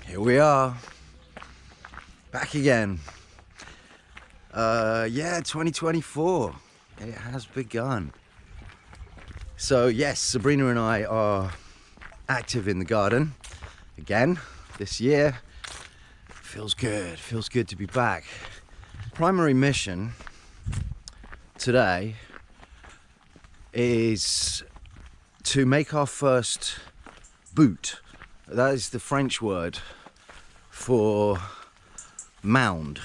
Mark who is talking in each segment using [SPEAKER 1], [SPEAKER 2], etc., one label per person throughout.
[SPEAKER 1] Here we are, back again. Yeah, 2024, it has begun. So yes, Sabrina and I are active in the garden again this year. Feels good to be back. Primary mission today is to make our first boot. That is the French word for mound.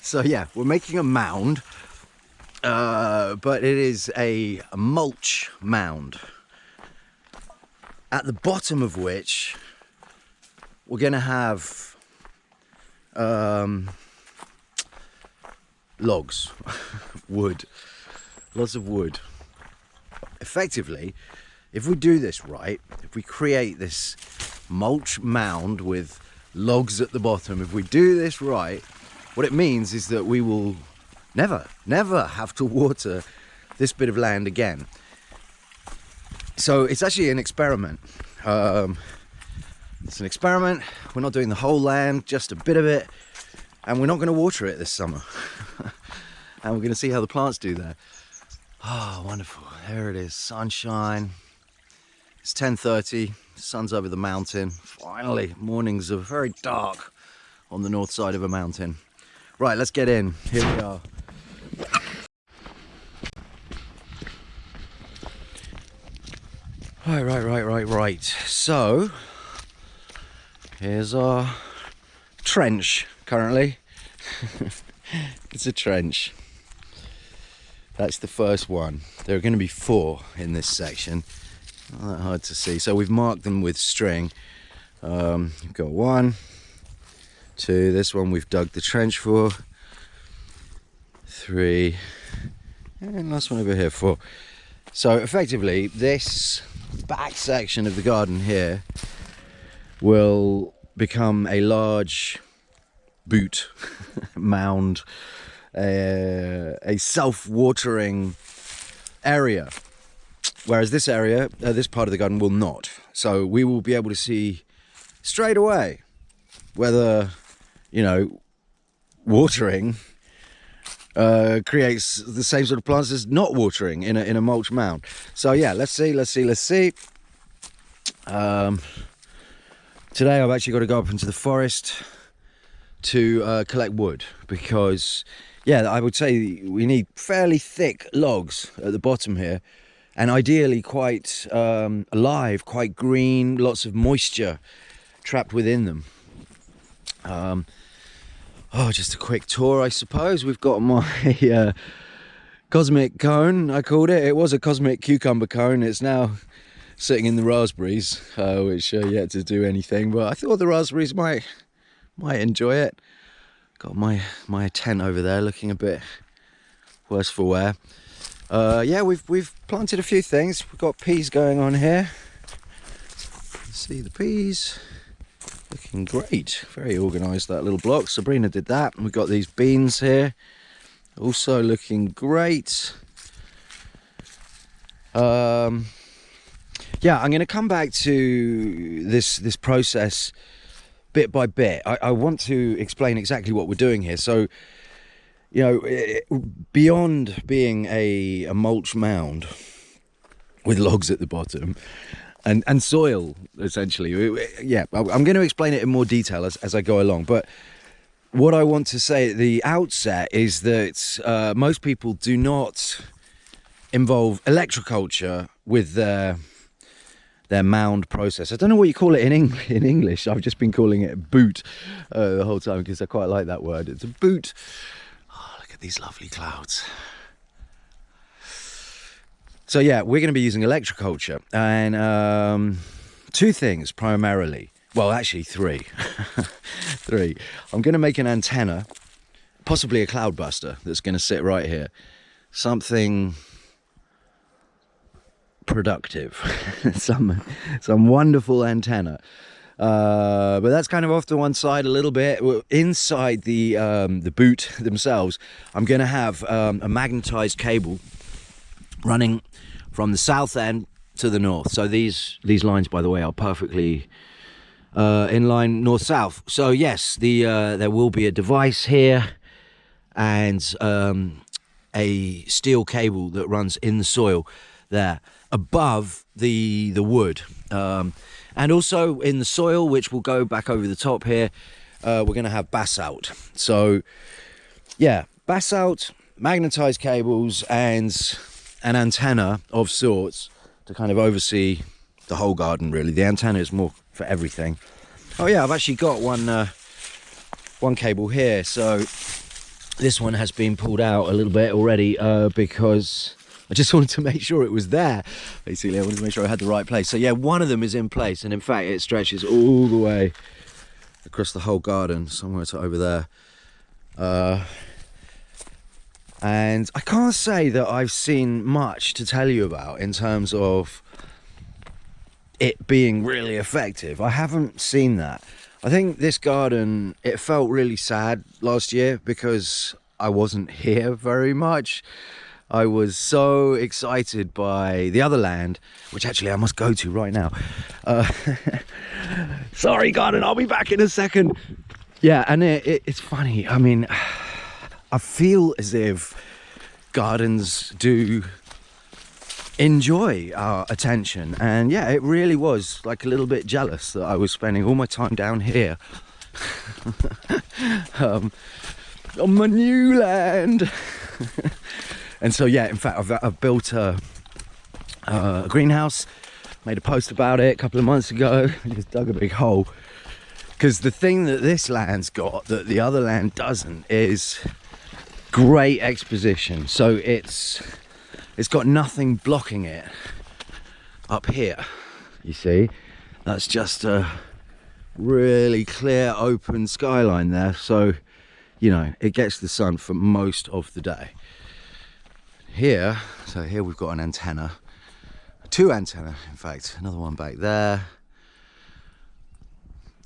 [SPEAKER 1] So yeah, we're making a mound, but it is a mulch mound, at the bottom of which we're gonna have logs, wood, lots of wood. Effectively, if we do this right, if we create this mulch mound with logs at the bottom, if we do this right, what it means is that we will never have to water this bit of land again. So it's actually an experiment. It's an experiment. We're not doing the whole land, just a bit of it, and we're not going to water it this summer. And we're going to see how the plants do there. Oh, wonderful. There it is, sunshine. It's 10:30, sun's over the mountain. Finally, mornings are very dark on the north side of a mountain. Right, let's get in. Here we are. Right. So, here's our trench currently. It's a trench. That's the first one. There are going to be 4 in this section. Not that hard to see. So we've marked them with string. We've got 1, 2. This one we've dug the trench for. 3, and last one over here, 4. So effectively, this back section of the garden here will become a large boot mound, a self-watering area, whereas this area, this part of the garden will not. So we will be able to see straight away whether, you know, watering creates the same sort of plants as not watering in a mulch mound. So yeah, let's see. Today I've actually got to go up into the forest to collect wood, because yeah, I would say we need fairly thick logs at the bottom here, and ideally quite alive, quite green, lots of moisture trapped within them. Oh, just a quick tour, I suppose. We've got my cosmic cone, I called it. It was a cosmic cucumber cone. It's now sitting in the raspberries, which are yet to do anything. But I thought the raspberries might enjoy it. Got my tent over there looking a bit worse for wear. Yeah, we've planted a few things. We've got peas going on here. See the peas. Looking great, very organised, that little block. Sabrina did that. And we've got these beans here, also looking great. Yeah, I'm going to come back to this process bit by bit. I want to explain exactly what we're doing here. So, you know, beyond being a mulch mound with logs at the bottom, and soil, essentially. Yeah, I'm going to explain it in more detail as I go along. But what I want to say at the outset is that most people do not involve electroculture with their mound process. I don't know what you call it in English. I've just been calling it a boot the whole time, because I quite like that word. It's a boot. Oh, look at these lovely clouds. So yeah, we're going to be using electroculture, and 2 things primarily. Well, actually 3. 3. I'm going to make an antenna, possibly a cloudbuster, that's going to sit right here. Something productive, some wonderful antenna. But that's kind of off to one side a little bit. Inside the boot themselves, I'm going to have a magnetized cable running from the south end to the north. So these lines, by the way, are perfectly in line north-south. So yes, there will be a device here and a steel cable that runs in the soil there above the wood, and also in the soil, which will go back over the top here. We're going to have basalt. So yeah, basalt, magnetized cables, and an antenna of sorts to kind of oversee the whole garden, really. The antenna is more for everything. Oh yeah, I've actually got one cable here. So this one has been pulled out a little bit already because I just wanted to make sure it was there. Basically, I wanted to make sure I had the right place. So yeah, one of them is in place, and in fact it stretches all the way across the whole garden, somewhere to over there. And I can't say that I've seen much to tell you about in terms of it being really effective. I haven't seen that. I think this garden, it felt really sad last year because I wasn't here very much. I was so excited by the other land, which actually I must go to right now. Sorry, garden, I'll be back in a second. Yeah, and it's funny. I mean, I feel as if gardens do enjoy our attention, and yeah, it really was like a little bit jealous that I was spending all my time down here on my new land. And so yeah, in fact I've built a greenhouse, made a post about it a couple of months ago. I just dug a big hole because the thing that this land's got that the other land doesn't is great exposition. So it's got nothing blocking it up here, you see. That's just a really clear open skyline there, so you know it gets the sun for most of the day. Here, so here we've got an antenna, two antenna in fact, another one back there,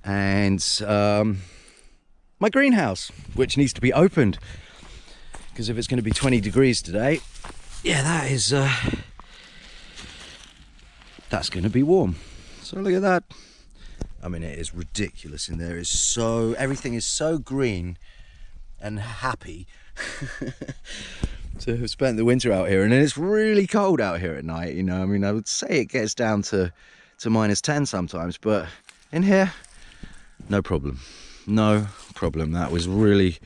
[SPEAKER 1] and my greenhouse, which needs to be opened because if it's going to be 20 degrees today, yeah, that's going to be warm. So look at that. I mean, it is ridiculous in there. Everything is so green and happy to have spent the winter out here. And it's really cold out here at night, you know. I mean, I would say it gets down to -10 sometimes, but in here, no problem. No problem. That was really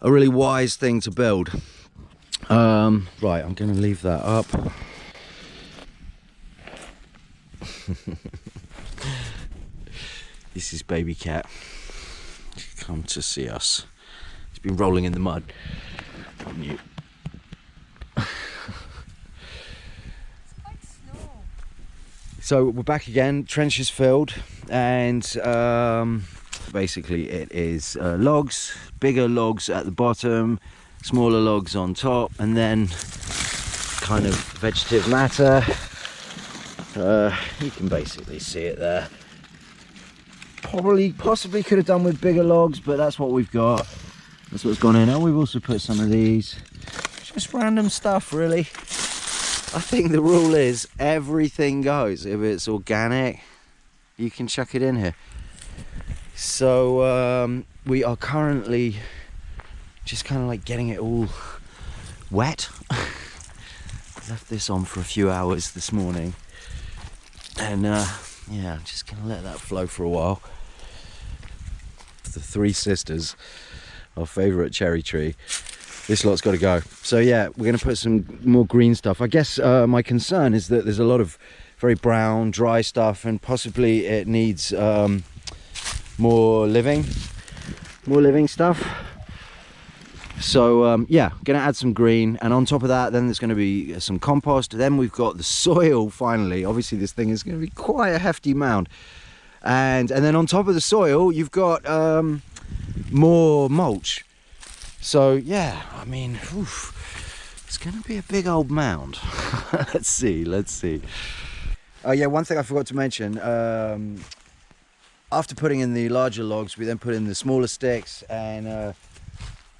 [SPEAKER 1] a really wise thing to build. Right, I'm going to leave that up. This is baby cat. Come to see us. He's been rolling in the mud. On you. So we're back again. Trench is filled, and basically it is logs, bigger logs at the bottom, smaller logs on top, and then kind of vegetative matter. You can basically see it there. Possibly could have done with bigger logs, but that's what we've got. That's what's gone in. And we've also put some of these, just random stuff really. I think the rule is everything goes. If it's organic, you can chuck it in here. So we are currently just kind of like getting it all wet. Left this on for a few hours this morning, and yeah, I'm just gonna let that flow for a while. The Three Sisters, our favourite cherry tree. This lot's got to go. So yeah, we're going to put some more green stuff. I guess my concern is that there's a lot of very brown, dry stuff, and possibly it needs more living stuff. So yeah, going to add some green, and on top of that, then there's going to be some compost. Then we've got the soil. Finally, obviously, this thing is going to be quite a hefty mound, and then on top of the soil, you've got more mulch. So yeah, I mean, oof, it's going to be a big old mound. let's see. Oh yeah, one thing I forgot to mention. After putting in the larger logs, we then put in the smaller sticks, and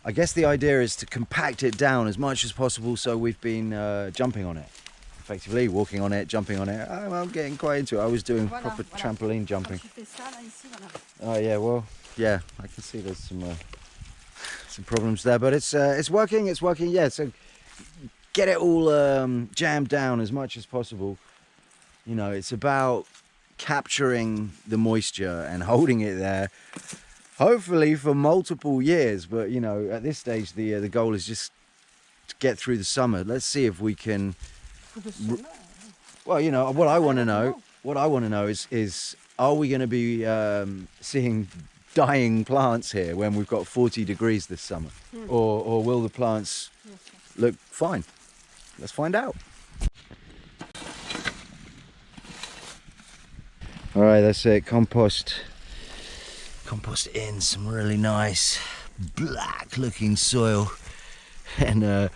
[SPEAKER 1] I guess the idea is to compact it down as much as possible, so we've been jumping on it. effectively, walking on it, jumping on it. I'm getting quite into it. I was doing proper trampoline jumping. Oh yeah, well, yeah, I can see there's some problems there, but it's working. It's working. Yeah, so get it all jammed down as much as possible. You know, it's about capturing the moisture and holding it there, hopefully for multiple years. But you know, at this stage, the goal is just to get through the summer. Let's see if we can. Well, you know, what I want to know is are we going to be seeing dying plants here when we've got 40 degrees this summer, or will the plants look fine? Let's find out. All right, that's it. Compost in some really nice black looking soil and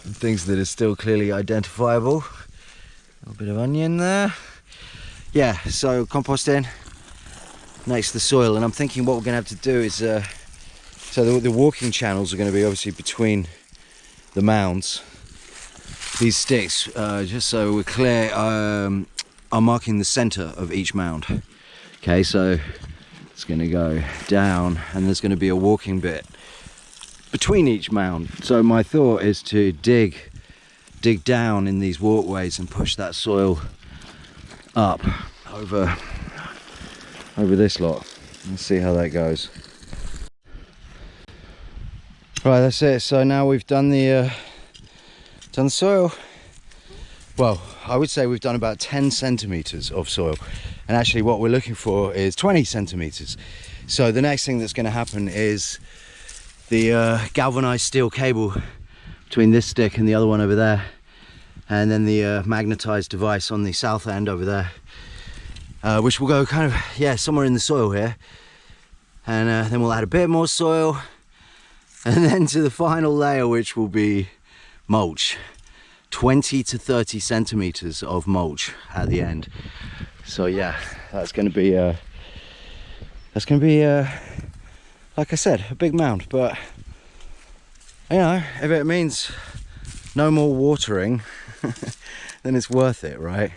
[SPEAKER 1] things that are still clearly identifiable. A little bit of onion there. Yeah, so compost in next to the soil, and I'm thinking what we're going to have to do is so the walking channels are going to be obviously between the mounds. These sticks, just so we're clear, are marking the center of each mound. Okay, so it's going to go down, and there's going to be a walking bit between each mound. So my thought is to dig down in these walkways and push that soil up over this lot. Let's see how that goes. Right, that's it. So now we've done the soil. Well, I would say we've done about 10 centimeters of soil, and actually what we're looking for is 20 centimeters. So the next thing that's going to happen is the galvanized steel cable between this stick and the other one over there, and then the magnetized device on the south end over there, which will go kind of, yeah, somewhere in the soil here, and then we'll add a bit more soil, and then to the final layer, which will be mulch. 20 to 30 centimeters of mulch at the end. So yeah, that's going to be like I said, a big mound. But you know, if it means no more watering, then it's worth it, right?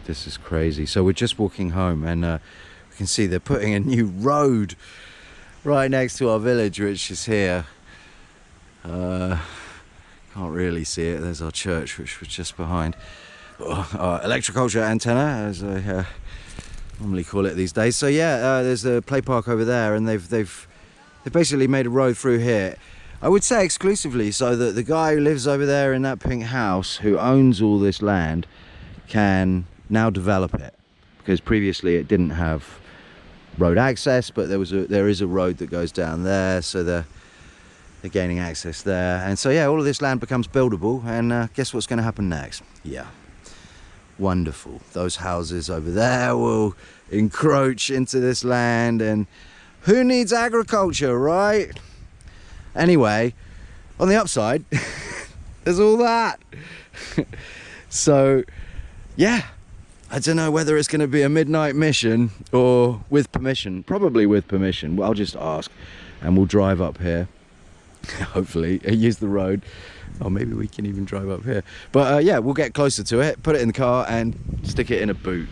[SPEAKER 1] This is crazy. So we're just walking home, and we can see they're putting a new road right next to our village, which is here. Can't really see it. There's our church, which was just behind. Our Electroculture antenna, as I normally call it these days. So yeah, there's a play park over there, and they've basically made a road through here. I would say exclusively so that the guy who lives over there in that pink house, who owns all this land, can now develop it, because previously it didn't have road access, but there is a road that goes down there, so they're gaining access there, and so yeah, all of this land becomes buildable. And guess what's going to happen next? Yeah, wonderful. Those houses over there will encroach into this land, and who needs agriculture, right? Anyway, on the upside, there's all that. So yeah, I don't know whether it's going to be a midnight mission or with permission. Probably with permission. Well, I'll just ask, and we'll drive up here. Hopefully, use the road. Or maybe we can even drive up here. But yeah, we'll get closer to it, put it in the car, and stick it in a boot.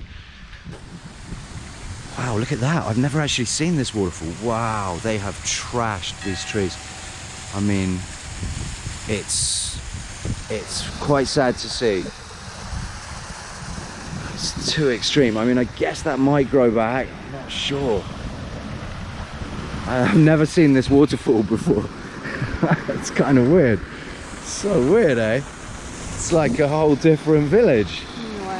[SPEAKER 1] Wow, look at that. I've never actually seen this waterfall. Wow, they have trashed these trees. I mean, it's quite sad to see. It's too extreme. I mean, I guess that might grow back. I'm not sure. I've never seen this waterfall before. It's kind of weird. So weird, eh? It's like a whole different village.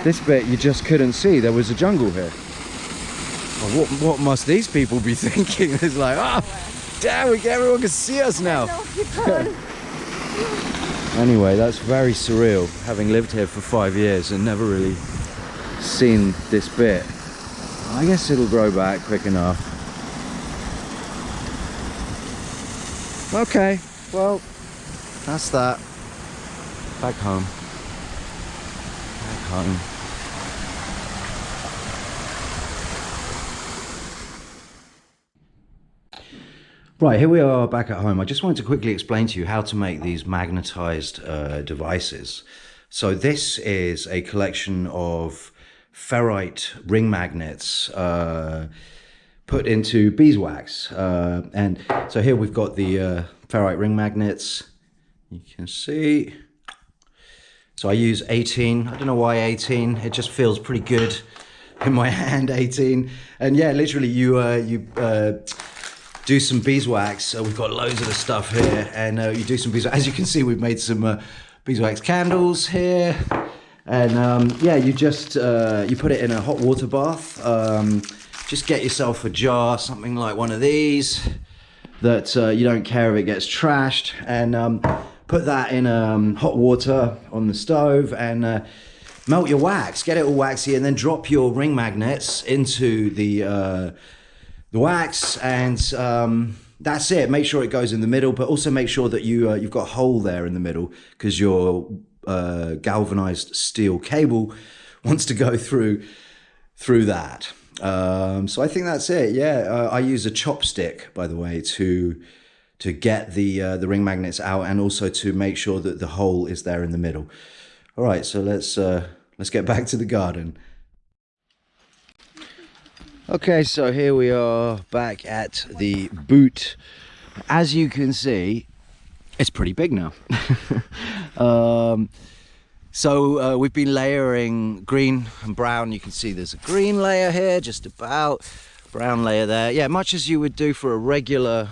[SPEAKER 1] This bit you just couldn't see. There was a jungle here. Well, what must these people be thinking? It's like, damn, everyone can see us now. Anyway, that's very surreal, having lived here for 5 years and never really seen this bit. I guess it'll grow back quick enough. Okay, well, that's that. Back home. Back home. Right, here we are back at home. I just wanted to quickly explain to you how to make these magnetized devices. So this is a collection of ferrite ring magnets put into beeswax. And so here we've got the ferrite ring magnets. You can see. So I use 18. I don't know why 18. It just feels pretty good in my hand, 18. And yeah, literally you do some beeswax. We've got loads of the stuff here, and you do some beeswax. As you can see, we've made some beeswax candles here, and yeah, you just you put it in a hot water bath. Just get yourself a jar, something like one of these, that you don't care if it gets trashed, and put that in hot water on the stove, and melt your wax, get it all waxy, and then drop your ring magnets into the wax, and that's it. Make sure it goes in the middle, but also make sure that you've got a hole there in the middle, because your galvanized steel cable wants to go through that. So I think that's it. Yeah, I use a chopstick, by the way, to get the ring magnets out, and also to make sure that the hole is there in the middle. All right, so let's get back to the garden. Okay, so here we are back at the boot. As you can see, it's pretty big now. So we've been layering green and brown. You can see there's a green layer here, just about, brown layer there. Yeah, much as you would do for a regular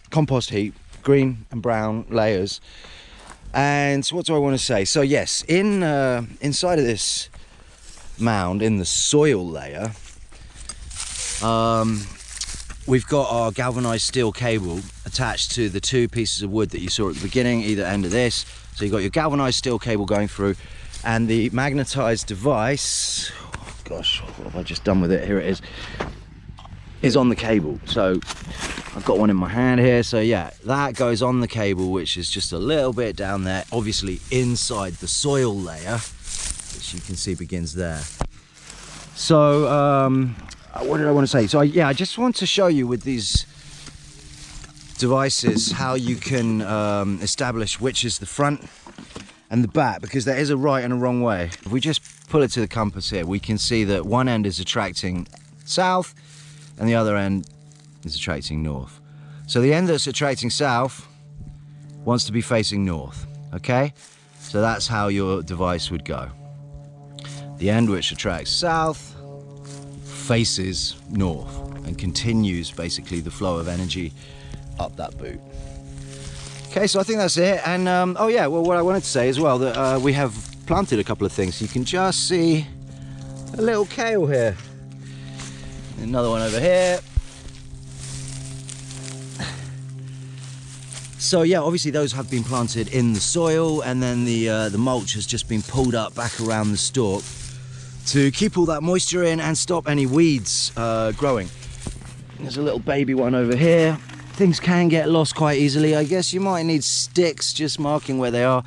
[SPEAKER 1] compost heap, green and brown layers. And what do I want to say? So yes, inside of this mound, in the soil layer, we've got our galvanized steel cable attached to the two pieces of wood that you saw at the beginning, either end of this. So you've got your galvanized steel cable going through, and the magnetized device, oh gosh, what have I just done with it? Here it is on the cable. So I've got one in my hand here. So yeah, that goes on the cable, which is just a little bit down there, obviously inside the soil layer, which you can see begins there. So what did I want to say? So yeah, I just want to show you with these devices how you can establish which is the front and the back, because there is a right and a wrong way. If we just pull it to the compass here, we can see that one end is attracting south and the other end is attracting north. So the end that's attracting south wants to be facing north, okay? So that's how your device would go. The end which attracts south faces north and continues basically the flow of energy up that boot. Okay, so I think that's it. And oh yeah, well, what I wanted to say as well, that we have planted a couple of things. You can just see a little kale here, another one over here. So yeah, obviously those have been planted in the soil, and then the mulch has just been pulled up back around the stalk to keep all that moisture in and stop any weeds growing. There's a little baby one over here. Things can get lost quite easily. I guess you might need sticks just marking where they are.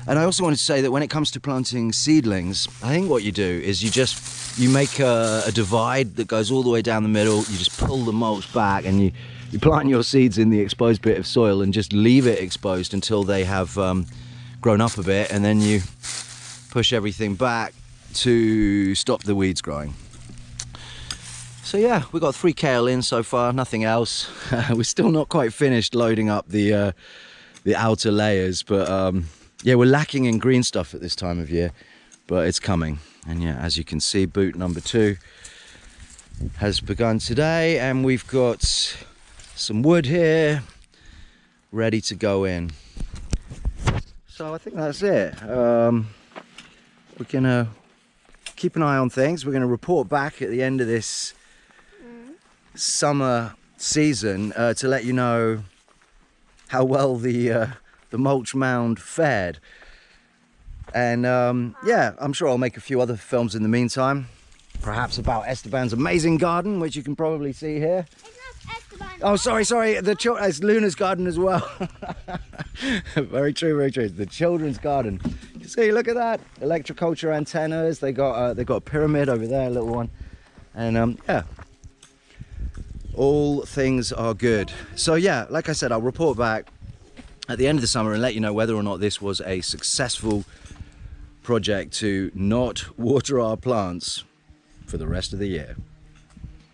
[SPEAKER 1] And I also wanted to say that when it comes to planting seedlings, I think what you do is you make a divide that goes all the way down the middle. You just pull the mulch back, and you plant your seeds in the exposed bit of soil and just leave it exposed until they have grown up a bit, and then you push everything back to stop the weeds growing. So yeah, we've got 3 kale in so far, nothing else. We're still not quite finished loading up the outer layers, but yeah, we're lacking in green stuff at this time of year, but it's coming. And yeah, as you can see, boot number 2 has begun today, and we've got some wood here ready to go in. So I think that's it. We're gonna keep an eye on things. We're gonna report back at the end of this summer season to let you know how well the mulch mound fared. And yeah, I'm sure I'll make a few other films in the meantime, perhaps about Esteban's amazing garden, which you can probably see here.
[SPEAKER 2] It's not
[SPEAKER 1] Oh, sorry. It's Luna's garden as well. Very true, very true. The children's garden. You see, look at that. Electroculture antennas. They got a pyramid over there, a little one. And yeah, all things are good. So yeah, like I said, I'll report back at the end of the summer and let you know whether or not this was a successful project to not water our plants for the rest of the year.